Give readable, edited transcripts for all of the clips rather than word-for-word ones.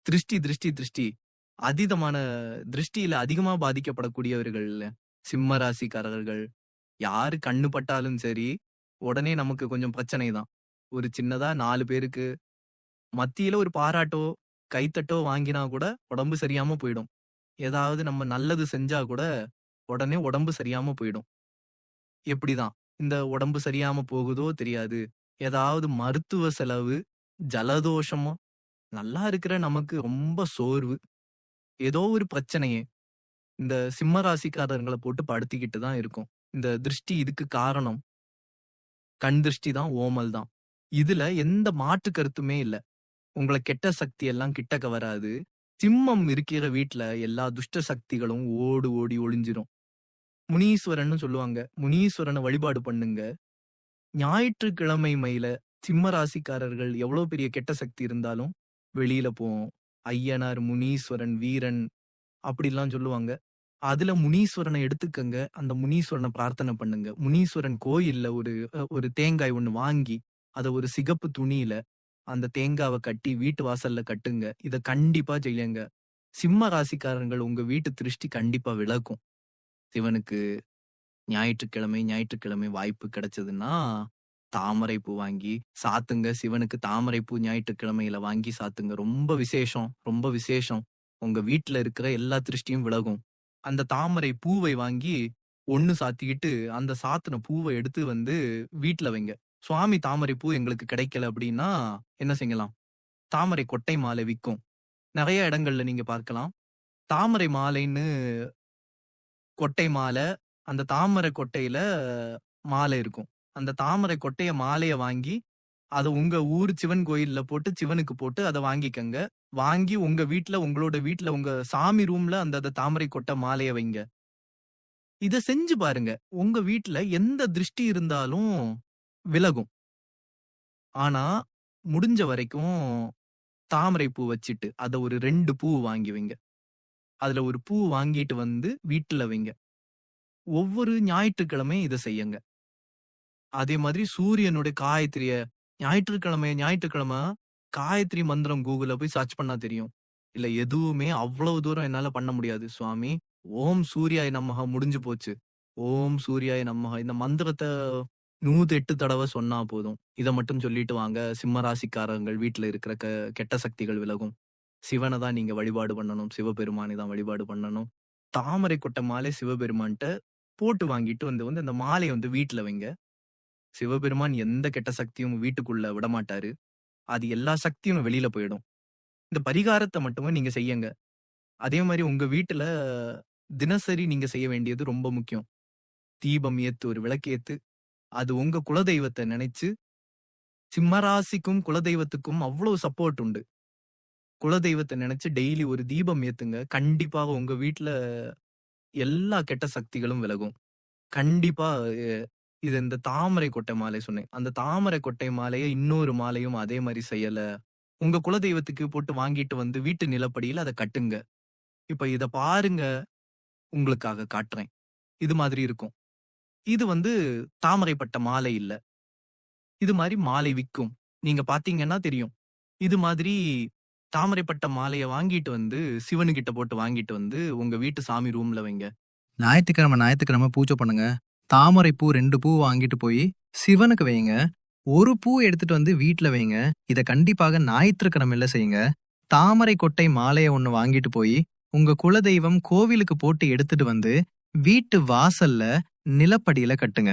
திருஷ்டி, திருஷ்டி, திருஷ்டி. அதீதமான திருஷ்டியில அதிகமா பாதிக்கப்படக்கூடியவர்கள் சிம்ம ராசிக்காரர்கள். யாரு கண்ணு பட்டாலும் சரி, உடனே நமக்கு கொஞ்சம் பிரச்சனை தான். ஒரு சின்னதா 4 பேருக்கு மத்தியில ஒரு பாராட்டோ, கைத்தட்டோ வாங்கினா கூட உடம்பு சரியாம போயிடும். ஏதாவது நம்ம நல்லது செஞ்சா கூட உடனே உடம்பு சரியாம போயிடும். எப்படிதான் இந்த உடம்பு சரியாம போகுதோ தெரியாது. ஏதாவது மருத்துவ செலவு, ஜலதோஷமோ, நல்லா இருக்கிற நமக்கு ரொம்ப சோர்வு. ஏதோ ஒரு பிரச்சனையே இந்த சிம்ம ராசிக்காரர்கள போட்டு படுத்திக்கிட்டு தான் இருக்கும். இந்த திருஷ்டி இதுக்கு காரணம். கண் திருஷ்டி தான், ஓமல் தான். இதுல எந்த மாற்று கருத்துமே இல்ல. உங்கள கெட்ட சக்தி எல்லாம் கிட்டக்க வராது. சிம்மம் இருக்கிற வீட்ல எல்லா துஷ்ட சக்திகளும் ஓடு ஓடி ஒளிஞ்சிரும். முனீஸ்வரன்னு சொல்லுவாங்க. முனீஸ்வரன வழிபாடு பண்ணுங்க. ஞாயிற்றுக்கிழமை மயில சிம்ம ராசிக்காரர்கள் எவ்வளோ பெரிய கெட்ட சக்தி இருந்தாலும் வெளியில போவோம். ஐயனார், முனீஸ்வரன், வீரன் அப்படிலாம் சொல்லுவாங்க. அதுல முனீஸ்வரன எடுத்துக்கங்க. அந்த முனீஸ்வரன பிரார்த்தனை பண்ணுங்க. முனீஸ்வரன் கோயில்ல ஒரு தேங்காய் ஒண்ணு வாங்கி, அத ஒரு சிகப்பு துணியில அந்த தேங்காவ கட்டி வீட்டு வாசல்ல கட்டுங்க. இத கண்டிப்பா செய்யுங்க. சிம்ம ராசிக்காரங்கள் உங்க வீட்டு திருஷ்டி கண்டிப்பா விலகும். சிவனுக்கு ஞாயிற்றுக்கிழமை வாய்ப்பு கிடைச்சதுன்னா, தாமரை பூ வாங்கி சாத்துங்க. சிவனுக்கு தாமரை பூ ஞாயிற்றுக்கிழமையில வாங்கி சாத்துங்க. ரொம்ப விசேஷம், ரொம்ப விசேஷம். உங்க வீட்ல இருக்கிற எல்லா திருஷ்டியும் விலகும். அந்த தாமரை பூவை வாங்கி 1 சாத்திக்கிட்டு, அந்த சாத்துன பூவ எடுத்து வீட்ல வைங்க. சுவாமி தாமரை பூ எங்களுக்கு கிடைக்கல அப்படின்னா, என்ன செய்யலாம்? தாமரை கொட்டை மாலை விக்கும். நெறைய இடங்கள்ல நீங்க பார்க்கலாம். தாமரை மாலைன்னு கொட்டை மாலை, அந்த தாமரை கொட்டையில மாலை இருக்கும். அந்த தாமரை கொட்டைய மாலைய வாங்கி, அத உங்க ஊர் சிவன் கோயில்ல போட்டு, சிவனுக்கு போட்டு அத வாங்கிக்கங்க. வாங்கி உங்க வீட்ல, உங்களோட வீட்ல, உங்க சாமி ரூம்ல அந்த தாமரை கொட்ட மாலைய வைங்க. இத செஞ்சு பாருங்க. உங்க வீட்ல எந்த திருஷ்டி இருந்தாலும் விலகும். ஆனா, முடிஞ்ச வரைக்கும் தாமரை பூ வச்சுட்டு, அத ஒரு 2 பூ வாங்கி வைங்க. அதுல ஒரு பூ வாங்கிட்டு வீட்ல வைங்க. ஒவ்வொரு ஞாயிற்றுக்கிழமையும் இத செய்யுங்க. அதே மாதிரி சூரியனுடைய காயத்ரிய ஞாயிற்றுக்கிழமை காயத்ரி மந்திரம் கூகுள்ல போய் சர்ச் பண்ணா தெரியும். இல்ல எதுவுமே அவ்வளவு தூரம் என்னால பண்ண முடியாது சுவாமி. ஓம் சூர்யாய நமஹ முடிஞ்சு போச்சு. ஓம் சூர்யாய நமஹ இந்த மந்திரத்த 108 தடவ சொன்னா போதும். இத மட்டும் சொல்லிட்டு வாங்க. சிம்ம ராசிக்காரங்கள் வீட்ல இருக்கிற கெட்ட சக்திகள் விலகும். சிவன தான் நீங்க வழிபாடு பண்ணணும். சிவபெருமானை தான் வழிபாடு பண்ணணும். தாமரை கொட்ட மாலை சிவபெருமான்ட்ட போட்டு வாங்கிட்டு அந்த மாலைய வீட்ல வைங்க. சிவபெருமான் எந்த கெட்ட சக்தியும் வீட்டுக்குள்ள விடமாட்டாரு. அது எல்லா சக்தியும் வெளியில போயிடும். இந்த பரிகாரத்த மட்டுமே நீங்க செய்யுங்க. அதே மாரி உங்க வீட்டுல தினசரி நீங்க செய்ய வேண்டியது ரொம்ப முக்கியம். தீபம் ஏத்து, ஒரு விளக்கு ஏத்து. அது உங்க குலதெய்வத்த நினைச்சு, சிம்மராசிக்கும் குலதெய்வத்துக்கும் அவ்வளவு சப்போர்ட் உண்டு. குலதெய்வத்த நினைச்சு டெய்லி ஒரு தீபம் ஏத்துங்க. கண்டிப்பாக உங்க வீட்ல எல்லா கெட்ட சக்திகளும் விலகும். கண்டிப்பா இது இந்த தாமரை கொட்டை மாலை சொன்னேன். அந்த தாமரை கொட்டை மாலைய இன்னொரு மாலையும் அதே மாரி செய்யல. உங்க குலதெய்வத்துக்கு போட்டு வாங்கிட்டு வீட்டு நிலப்படியில அத கட்டுங்க. இப்ப இத பாருங்க. உங்களுக்காக காட்டுறேன். இது மாதிரி இருக்கும். இது தாமரைப்பட்ட மாலை இல்ல. இது மாரி மாலை விக்கும். நீங்க பார்த்தீங்கன்னா தெரியும். இது மாதிரி தாமரைப்பட்ட மாலைய வாங்கிட்டு சிவனுகிட்ட போட்டு வாங்கிட்டு உங்க வீட்டு சாமி ரூம்ல வைங்க. ஞாயித்துக்கிழமை பூஜை பண்ணுங்க. தாமரை பூ 2 பூ வாங்கிட்டு போய் சிவனுக்கு வைங்க. 1 பூ எடுத்துட்டு வீட்ல வைங்க. இத கண்டிப்பாக ஞாயிற்றுக்கிழமையில செய்யுங்க. தாமரை கொட்டை மாலைய 1 வாங்கிட்டு போய் உங்க குலதெய்வம் கோவிலுக்கு போட்டு எடுத்துட்டு வீட்டு வாசல்ல நிலப்படியில கட்டுங்க.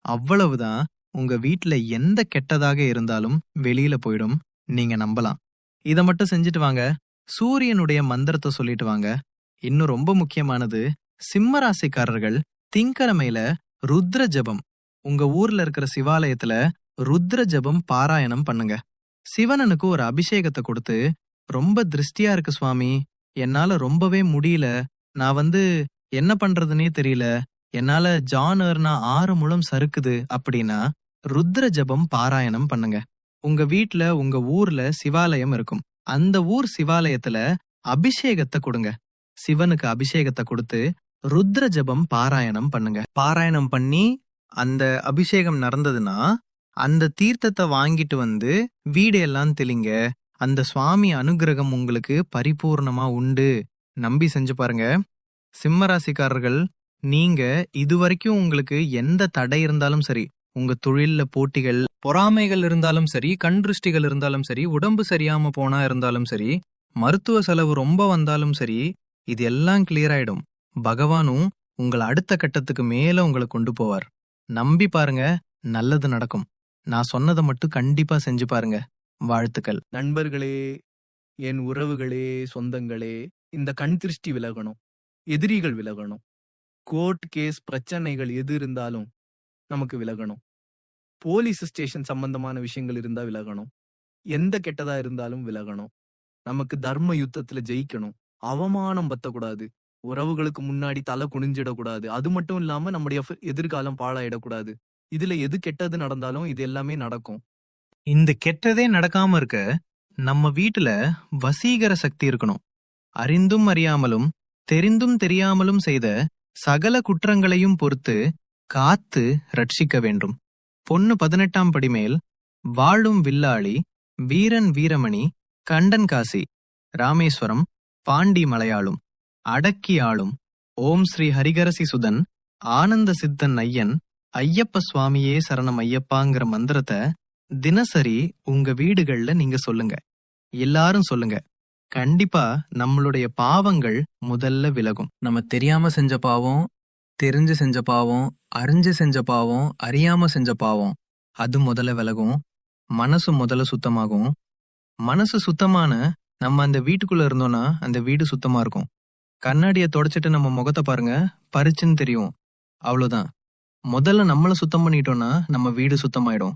அவ்வளவுதான். உங்க வீட்ல எந்த கெட்டதாக இருந்தாலும் வெளியில போயிடும். நீங்க நம்பலாம். இத மட்டும் செஞ்சுட்டு வாங்க. சூரியனுடைய மந்திரத்தை சொல்லிட்டு வாங்க. இன்னும் ரொம்ப முக்கியமானது, சிம்ம ராசிக்காரர்கள் திங்கட்கிழமையில ருத்ர ஜபம், உங்க ஊர்ல இருக்கிற சிவாலயத்துல ருத்ர ஜபம் பாராயணம் பண்ணுங்க. சிவனனுக்கு ஒரு அபிஷேகத்தை கொடுத்து, ரொம்ப திருஷ்டியா இருக்கு சுவாமி, என்னால ரொம்பவே முடியல, நான் என்ன பண்றதுன்னே தெரியல, என்னால ஜான் 6 முழம் சறுக்குது அப்படின்னா ருத்ர ஜபம் பாராயணம் பண்ணுங்க. உங்க வீட்ல, உங்க ஊர்ல சிவாலயம் இருக்கும். அந்த ஊர் சிவாலயத்துல அபிஷேகத்தை கொடுங்க. சிவனுக்கு அபிஷேகத்தை கொடுத்து ருத்ர ஜபம் பாராயணம் பண்ணுங்க. பாராயணம் பண்ணி அந்த அபிஷேகம் நடந்ததுன்னா அந்த தீர்த்தத்தை வாங்கிட்டு வீடு எல்லாம் தெளிங்க. அந்த சுவாமி அனுகிரகம் உங்களுக்கு பரிபூர்ணமா உண்டு. நம்பி செஞ்சு பாருங்க. சிம்ம ராசிக்காரர்கள், நீங்க இதுவரைக்கும் உங்களுக்கு எந்த தடை இருந்தாலும் சரி, உங்க தொழில்ல போட்டிகள், பொறாமைகள் இருந்தாலும் சரி, கண் திருஷ்டிகள் இருந்தாலும் சரி, உடம்பு சரியாம போனா இருந்தாலும் சரி, மருத்துவ செலவு ரொம்ப வந்தாலும் சரி, இது எல்லாம் கிளியர் ஆயிடும். பகவானும் உங்களை அடுத்த கட்டத்துக்கு மேல உங்களை கொண்டு போவார். நம்பி பாருங்க, நல்லது நடக்கும். நான் சொன்னதை மட்டும் கண்டிப்பா செஞ்சு பாருங்க. வாழ்த்துக்கள். நண்பர்களே, என் உறவுகளே, சொந்தங்களே, இந்த கண் திருஷ்டி விலகணும், எதிரிகள் விலகணும், கோர்ட் கேஸ் பிரச்சனைகள் எது இருந்தாலும் நமக்கு விலகணும், போலீஸ் ஸ்டேஷன் சம்பந்தமான விஷயங்கள் இருந்தா விலகணும், எந்த கெட்டதா இருந்தாலும் விலகணும், நமக்கு தர்ம யுத்தத்துல ஜெயிக்கணும், அவமானம் பத்தக்கூடாது, உறவுகளுக்கு முன்னாடி தலை குனிஞ்சிடக்கூடாது, அது மட்டும் இல்லாம நம்முடைய எதிர்காலம் பாழாயிடக்கூடாது. இதுல எது கெட்டது நடந்தாலும் இது எல்லாமே நடக்கும். இந்த கெட்டதே நடக்காம இருக்க நம்ம வீட்டுல வசீகர சக்தி இருக்கணும். அறிந்தும் அறியாமலும் தெரிந்தும் தெரியாமலும் செய்த சகல குற்றங்களையும் பொறுத்து காத்து ரட்சிக்க வேண்டும். பொண்ணு 18ஆம் படி மேல் வாழும் வில்லாளி வீரன் வீரமணி கண்டன் காசி ராமேஸ்வரம் பாண்டி மலையாளும் அடக்கி ஆளும் ஓம் ஸ்ரீ ஹரிகரசி சுதன் ஆனந்த சித்தன் ஐயன் ஐயப்ப சுவாமியே சரணம் ஐயப்பாங்கிற மந்திரத்தை தினசரி உங்க வீடுகள்ல நீங்க சொல்லுங்க. எல்லாரும் சொல்லுங்க. கண்டிப்பா நம்மளுடைய பாவங்கள் முதல்ல விலகும். நம்ம தெரியாம செஞ்ச பாவம், தெரிஞ்சு செஞ்ச பாவம், அறிஞ்சு செஞ்ச பாவம், அறியாம செஞ்ச பாவம், அது முதல்ல விலகும். மனசு முதல்ல சுத்தமாகும். மனசு சுத்தமான நம்ம அந்த வீட்டுக்குள்ள இருந்தோம்னா அந்த வீடு சுத்தமா இருக்கும். கண்ணாடியை தொடச்சிட்டு நம்ம முகத்தை பாருங்க, பரிச்சுன்னு தெரியும். அவ்வளவுதான். முதல்ல நம்மள சுத்தம் பண்ணிட்டோம்னா நம்ம வீடு சுத்தமாயிடும்.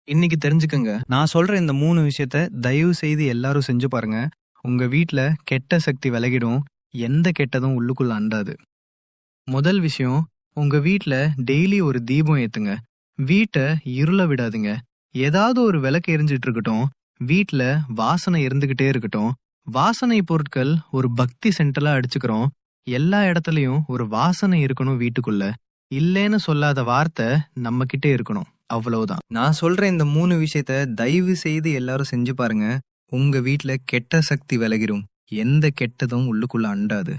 இன்னைக்கு தெரிஞ்சுக்கங்க. நான் சொல்ற இந்த 3 விஷயத்த தயவு செய்து எல்லாரும் செஞ்சு பாருங்க. உங்க வீட்ல கெட்ட சக்தி விலகிடும். எந்த கெட்டதும் உள்ளுக்குள்ள அண்டாது. முதல் விஷயம், உங்க வீட்ல டெய்லி ஒரு தீபம் ஏத்துங்க. வீட்டை இருள விடாதுங்க. ஏதாவது ஒரு விளக்கு எரிஞ்சிட்டு இருக்கட்டும். வீட்ல வாசனை இருந்துகிட்டே இருக்கட்டும். வாசனை பொருட்கள் ஒரு பக்தி சென்டலா அடிச்சுக்கிறோம். எல்லா இடத்துலயும் ஒரு வாசனை இருக்கணும் வீட்டுக்குள்ள. இல்லேன்னு சொல்லாத வார்த்தை நம்ம கிட்டே இருக்கணும். அவ்வளவுதான். நான் சொல்ற இந்த 3 விஷயத்த தயவு செய்து எல்லாரும் செஞ்சு பாருங்க. உங்க வீட்ல கெட்ட சக்தி விலகிரும். எந்த கெட்டதும் உள்ளுக்குள்ள அண்டாது.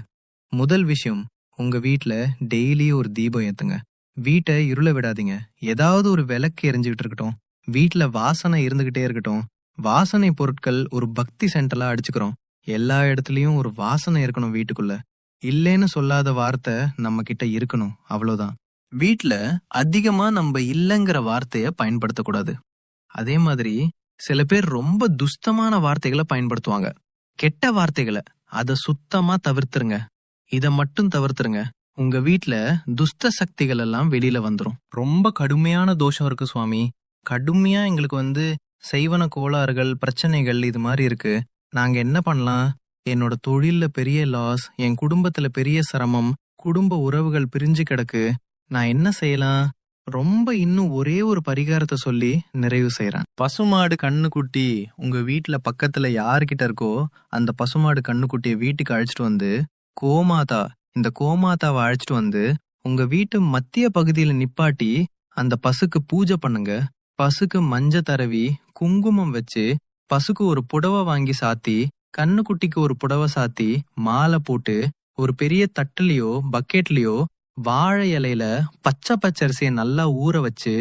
முதல் விஷயம், உங்க வீட்ல டெய்லி ஒரு தீபம் ஏத்துங்க. வீட்டை இருள விடாதீங்க. ஏதாவது ஒரு விளக்கு எரிஞ்சுக்கிட்டு இருக்கட்டும். வீட்ல வாசனை இருந்துகிட்டே இருக்கட்டும். வாசனை பொருட்கள் ஒரு பக்தி சென்டலா அடிச்சுக்கிறோம். எல்லா இடத்துலயும் ஒரு வாசனை இருக்கணும் வீட்டுக்குள்ள. இல்லேன்னு சொல்லாத வார்த்தை நம்ம கிட்ட இருக்கணும். அவ்வளவுதான். வீட்ல அதிகமா நம்ம இல்லங்கிற வார்த்தைய பயன்படுத்தக்கூடாது. அதே மாதிரி சில பேர் ரொம்ப துஷ்டமான வார்த்தைகளை பயன்படுத்துவாங்க. கெட்ட வார்த்தைகளை அதை சுத்தமா தவிர்த்துருங்க. இத மட்டும் தவிர்த்துருங்க. உங்க வீட்ல துஷ்ட சக்திகள் எல்லாம் வெளியில வந்துரும். ரொம்ப கடுமையான தோஷம் இருக்கு சுவாமி, கடுமையா எங்களுக்கு செய்வன கோளாறுகள், பிரச்சனைகள் இது மாதிரி இருக்கு. நாங்க என்ன பண்ணலாம்? என்னோட தொழில்ல பெரிய லாஸ், என் குடும்பத்துல பெரிய சிரமம், குடும்ப உறவுகள் பிரிஞ்சு கிடக்கு. நான் என்ன செய்யலாம்? ரொம்ப இன்னும் ஒரே ஒரு பரிகாரத்தை சொல்லி நிறைவு செய்யறேன். பசுமாடு கண்ணுக்குட்டி உங்க வீட்டுல பக்கத்துல யாருக்கிட்ட இருக்கோ அந்த பசுமாடு கண்ணுக்குட்டியை வீட்டுக்கு அழைச்சிட்டு வந்து கோமாதா, இந்த கோமாதாவை அழைச்சிட்டு வந்து உங்க வீட்டு மத்திய பகுதியில நிப்பாட்டி அந்த பசுக்கு பூஜை பண்ணுங்க. பசுக்கு மஞ்ச தடவி குங்குமம் வச்சு பசுக்கு ஒரு புடவை வாங்கி சாத்தி, கண்ணுக்குட்டிக்கு ஒரு புடவை சாத்தி, மாலை போட்டு ஒரு பெரிய தட்டுலயோ பக்கெட்லயோ வாழை இலையில பச்சை பச்சரிசியை நல்லா ஊற வச்சு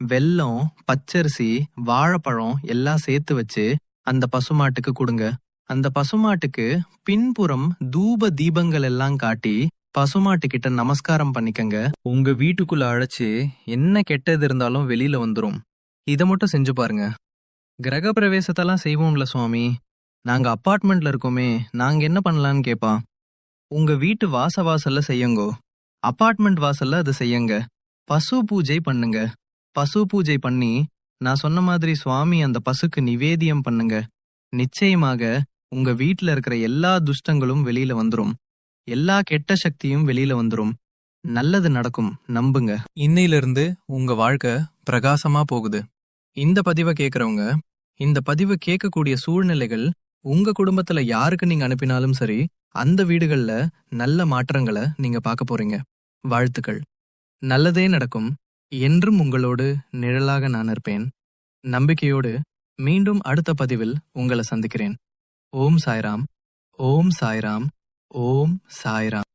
வெல்லம், பச்சரிசி, வாழைப்பழம் எல்லாம் சேர்த்து வச்சு அந்த பசுமாட்டுக்கு கொடுங்க. அந்த பசுமாட்டுக்கு பின்புறம் தூப தீபங்கள் எல்லாம் காட்டி பசுமாட்டு கிட்ட நமஸ்காரம் பண்ணிக்கங்க. உங்க வீட்டுக்குள்ள அழைச்சு என்ன கெட்டது இருந்தாலும் வெளியில வந்துரும். இதை மட்டும் செஞ்சு பாருங்க. கிரக பிரவேசத்தெல்லாம் செய்வோம்ல சுவாமி, நாங்க அப்பார்ட்மெண்ட்ல இருக்கோமே, நாங்க என்ன பண்ணலான்னு கேப்பா. உங்க வீட்டு வாசல்ல செய்யுங்கோ. அப்பார்ட்மெண்ட் வாசல்ல அது செய்யுங்க. பசு பூஜை பண்ணுங்க. பசு பூஜை பண்ணி நான் சொன்ன மாதிரி சுவாமி அந்த பசுக்கு நிவேதியம் பண்ணுங்க. நிச்சயமாக உங்க வீட்டுல இருக்கிற எல்லா துஷ்டங்களும் வெளியில வந்துரும். எல்லா கெட்ட சக்தியும் வெளியில வந்துரும். நல்லது நடக்கும், நம்புங்க. இன்னையிலிருந்து உங்க வாழ்க்கை பிரகாசமா போகுது. இந்த பதிவை கேட்கறவங்க, இந்த பதிவை கேட்கக்கூடிய சூழ்நிலைகள் உங்க குடும்பத்துல யாருக்கு நீங்க அனுப்பினாலும் சரி, அந்த வீடுகள்ல நல்ல மாற்றங்களை நீங்க பார்க்க போறீங்க. வாழ்த்துக்கள். நல்லதே நடக்கும். என்றும் உங்களோடு நிழலாக நான் இருப்பேன். நம்பிக்கையோடு மீண்டும் அடுத்த பதிவில் உங்களை சந்திக்கிறேன். ஓம் சாய்ராம். ஓம் சாய்ராம். ஓம் சாய்ராம்.